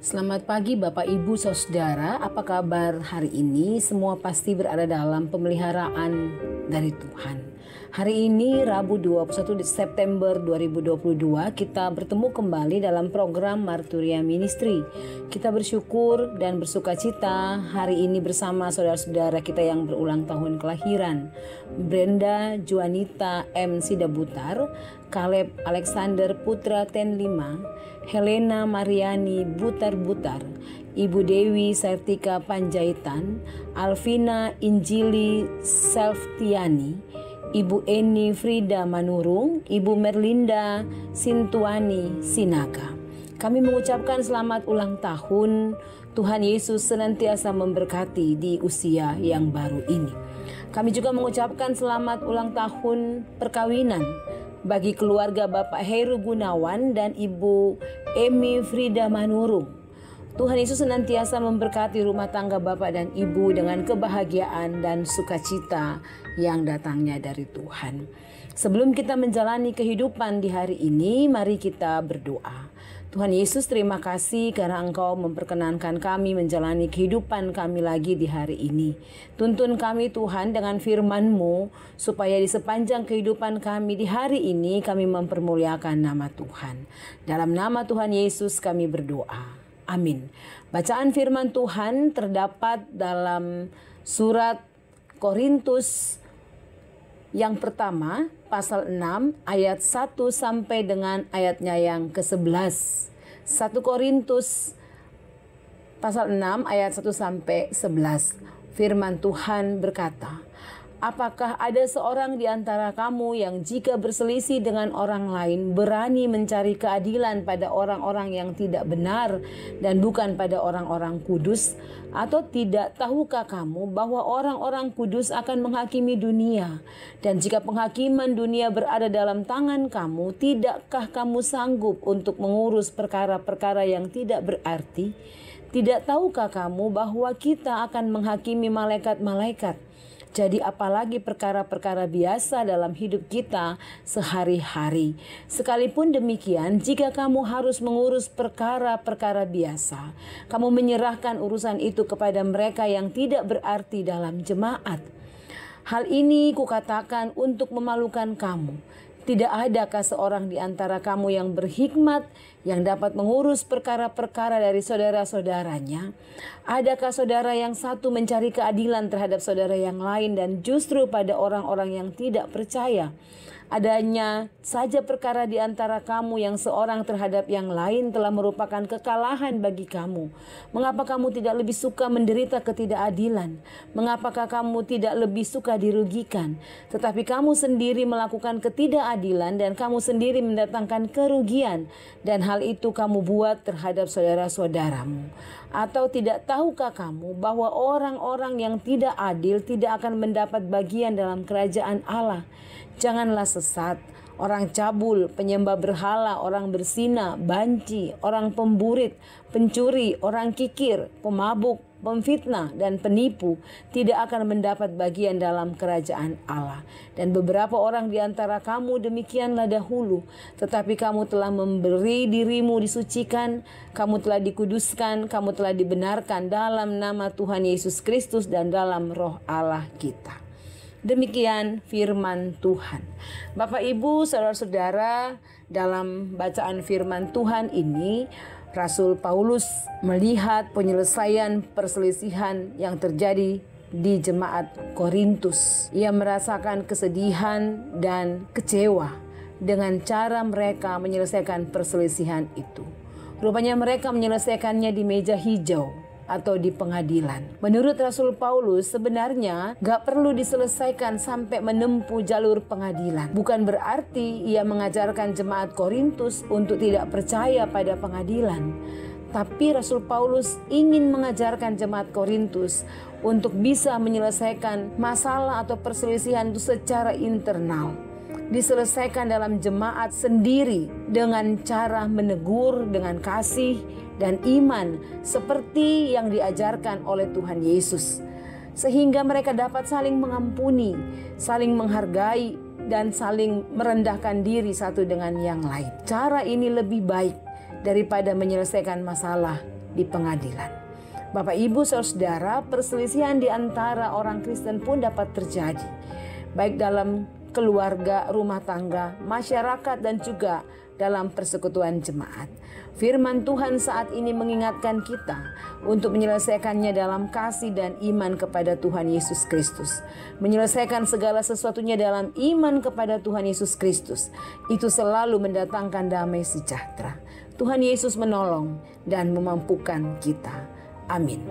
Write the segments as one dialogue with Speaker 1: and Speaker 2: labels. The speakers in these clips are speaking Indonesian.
Speaker 1: Selamat pagi Bapak Ibu Saudara, apa kabar hari ini? Semua pasti berada dalam pemeliharaan dari Tuhan. Hari ini Rabu 21 September 2022 kita bertemu kembali dalam program Marturia Ministry. Kita bersyukur dan bersuka cita hari ini bersama saudara-saudara kita yang berulang tahun kelahiran. Brenda Juanita M. Sidabutar, Caleb Alexander Putra Tenlima, Helena Mariani Butar-Butar, Ibu Dewi Sertika Panjaitan, Alvina Injili Selftiani, Ibu Eni Frida Manurung, Ibu Merlinda Sintuani Sinaga. Kami mengucapkan selamat ulang tahun. Tuhan Yesus senantiasa memberkati di usia yang baru ini. Kami juga mengucapkan selamat ulang tahun perkawinan bagi keluarga Bapak Heru Gunawan dan Ibu Emi Frida Manurung. Tuhan Yesus senantiasa memberkati rumah tangga Bapak dan Ibu dengan kebahagiaan dan sukacita yang datangnya dari Tuhan. Sebelum kita menjalani kehidupan di hari ini, mari kita berdoa. Tuhan Yesus, terima kasih karena Engkau memperkenankan kami menjalani kehidupan kami lagi di hari ini. Tuntun kami Tuhan dengan firman-Mu supaya di sepanjang kehidupan kami di hari ini kami mempermuliakan nama Tuhan. Dalam nama Tuhan Yesus kami berdoa. Amin. Bacaan firman Tuhan terdapat dalam surat Korintus yang pertama, pasal 6 ayat 1 sampai dengan ayatnya yang ke-11. 1 Korintus pasal 6 ayat 1 sampai 11. Firman Tuhan berkata, apakah ada seorang di antara kamu yang jika berselisih dengan orang lain berani mencari keadilan pada orang-orang yang tidak benar dan bukan pada orang-orang kudus? Atau tidak tahukah kamu bahwa orang-orang kudus akan menghakimi dunia? Dan jika penghakiman dunia berada dalam tangan kamu, tidakkah kamu sanggup untuk mengurus perkara-perkara yang tidak berarti? Tidak tahukah kamu bahwa kita akan menghakimi malaikat-malaikat? Jadi apalagi perkara-perkara biasa dalam hidup kita sehari-hari. Sekalipun demikian, jika kamu harus mengurus perkara-perkara biasa, kamu menyerahkan urusan itu kepada mereka yang tidak berarti dalam jemaat. Hal ini kukatakan untuk memalukan kamu. Tidak adakah seorang di antara kamu yang berhikmat, yang dapat mengurus perkara-perkara dari saudara-saudaranya? Adakah saudara yang satu mencari keadilan terhadap saudara yang lain dan justru pada orang-orang yang tidak percaya? Adanya saja perkara di antara kamu yang seorang terhadap yang lain telah merupakan kekalahan bagi kamu. Mengapa kamu tidak lebih suka menderita ketidakadilan? Mengapakah kamu tidak lebih suka dirugikan? Tetapi kamu sendiri melakukan ketidakadilan dan kamu sendiri mendatangkan kerugian. Dan hal itu kamu buat terhadap saudara-saudaramu. Atau tidak tahukah kamu bahwa orang-orang yang tidak adil tidak akan mendapat bagian dalam kerajaan Allah? Janganlah sesat, orang cabul, penyembah berhala, orang berzina, banci, orang pemburit, pencuri, orang kikir, pemabuk, pemfitnah, dan penipu tidak akan mendapat bagian dalam kerajaan Allah. Dan beberapa orang di antara kamu demikianlah dahulu, tetapi kamu telah memberi dirimu disucikan, kamu telah dikuduskan, kamu telah dibenarkan dalam nama Tuhan Yesus Kristus dan dalam roh Allah kita. Demikian firman Tuhan. Bapak Ibu saudara-saudara, dalam bacaan firman Tuhan ini Rasul Paulus melihat penyelesaian perselisihan yang terjadi di jemaat Korintus. Ia merasakan kesedihan dan kecewa dengan cara mereka menyelesaikan perselisihan itu. Rupanya mereka menyelesaikannya di meja hijau atau di pengadilan. Menurut Rasul Paulus, sebenarnya gak perlu diselesaikan sampai menempuh jalur pengadilan. Bukan berarti ia mengajarkan jemaat Korintus untuk tidak percaya pada pengadilan. Tapi Rasul Paulus ingin mengajarkan jemaat Korintus untuk bisa menyelesaikan masalah atau perselisihan itu secara internal. Diselesaikan dalam jemaat sendiri dengan cara menegur dengan kasih dan iman seperti yang diajarkan oleh Tuhan Yesus. Sehingga mereka dapat saling mengampuni, saling menghargai, dan saling merendahkan diri satu dengan yang lain. Cara ini lebih baik daripada menyelesaikan masalah di pengadilan. Bapak, Ibu, Saudara, perselisihan di antara orang Kristen pun dapat terjadi, baik dalam keluarga, rumah tangga, masyarakat, dan juga dalam persekutuan jemaat. Firman Tuhan saat ini mengingatkan kita untuk menyelesaikannya dalam kasih dan iman kepada Tuhan Yesus Kristus. Menyelesaikan segala sesuatunya dalam iman kepada Tuhan Yesus Kristus, itu selalu mendatangkan damai sejahtera. Tuhan Yesus menolong dan memampukan kita. Amin.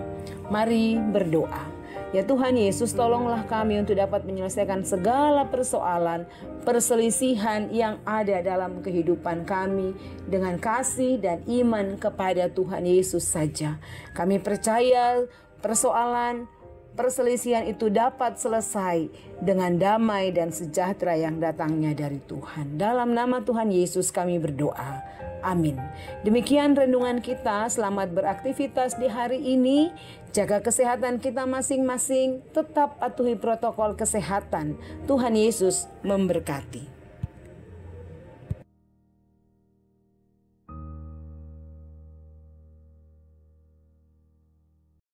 Speaker 1: Mari berdoa. Ya Tuhan Yesus, tolonglah kami untuk dapat menyelesaikan segala persoalan, perselisihan yang ada dalam kehidupan kami dengan kasih dan iman kepada Tuhan Yesus saja. Kami percaya persoalan, perselisihan itu dapat selesai dengan damai dan sejahtera yang datangnya dari Tuhan. Dalam nama Tuhan Yesus kami berdoa. Amin. Demikian renungan kita. Selamat beraktivitas di hari ini. Jaga kesehatan kita masing-masing. Tetap patuhi protokol kesehatan. Tuhan Yesus memberkati.